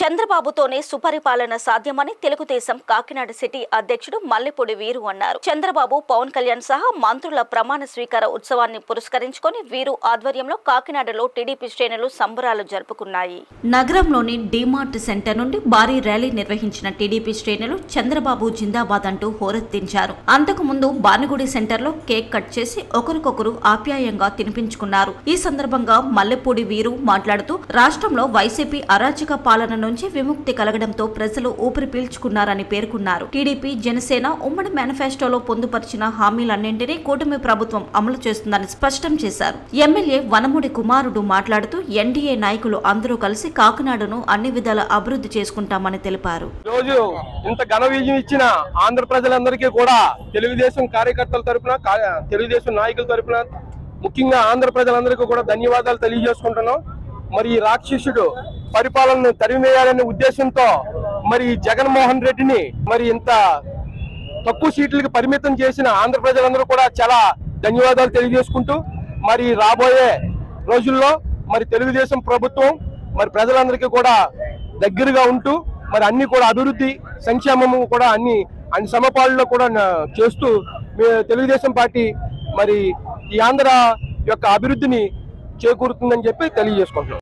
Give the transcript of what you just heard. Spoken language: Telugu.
చంద్రబాబుతోనే సుపరిపాలన సాధ్యమని తెలుగుదేశం కాకినాడ సిటీ అధ్యక్షుడు మల్లెపూడి వీరు అన్నారు. చంద్రబాబు, పవన్ కళ్యాణ్ సహా మంత్రుల ప్రమాణ స్వీకార ఉత్సవాన్ని పురస్కరించుకొని వీరు ఆధ్వర్యంలో కాకినాడలో టీడీపీ శ్రేణులు సంబరాలు జరుపుకున్నాయి. నగరంలోని డీమార్ట్ సెంటర్ నుండి భారీ ర్యాలీ నిర్వహించిన టీడీపీ శ్రేణులు చంద్రబాబు జిందాబాద్ అంటూ హోరెత్తించారు. అంతకుముందు బానుగుడి సెంటర్లో కేక్ కట్ చేసి ఒకరికొకరు ఆప్యాయంగా తినిపించుకున్నారు. ఈ సందర్భంగా మల్లెపూడి వీరు మాట్లాడుతూ రాష్ట్రంలో వైసీపీ అరాచక పాలన నుంచి విముక్తి కలగడంతో ప్రజలు ఊపిరి పీల్చుకున్నారని పేర్కొన్నారు. టీడీపీ, జనసేన ఉమ్మడి మేనిఫెస్టోలో పొందుపరిచిన హామీలన్నింటినీ కూటమి ప్రభుత్వం అమలు చేస్తుందని స్పష్టం చేశారు. ఎమ్మెల్యే వనముడి కుమారుడు మాట్లాడుతూ ఎన్డీఏ నాయకులు అందరూ కలిసి కాకినాడను అన్ని విధాల అభివృద్ధి చేసుకుంటామని తెలిపారు. రోజు ఇంత ఘన విజయం ఇచ్చిన ఆంధ్ర ప్రజలందరికీ కూడా తెలుగుదేశం కార్యకర్తల తరపున, తెలుగుదేశం నాయకుల తరపున, ముఖ్యంగా ఆంధ్ర ప్రజలందరికీ కూడా ధన్యవాదాలు తెలియజేసుకుంటున్నాం. మరి ఈ రాక్షసుడు పరిపాలనను తరిమేయాలనే ఉద్దేశంతో మరి జగన్మోహన్ రెడ్డిని మరి ఇంత తక్కువ సీట్లకు పరిమితం చేసిన ఆంధ్ర ప్రజలందరూ కూడా చాలా ధన్యవాదాలు తెలియజేసుకుంటూ మరి రాబోయే రోజుల్లో మరి తెలుగుదేశం ప్రభుత్వం మరి ప్రజలందరికీ కూడా దగ్గరగా ఉంటూ మరి అన్ని కూడా అభివృద్ధి, సంక్షేమము కూడా అన్ని సమపాళ్ళలో కూడా చేస్తూ తెలుగుదేశం పార్టీ మరి ఈ ఆంధ్ర యొక్క అభివృద్ధిని చేకూరుతుందని చెప్పి తెలియజేసుకుంటున్నాం.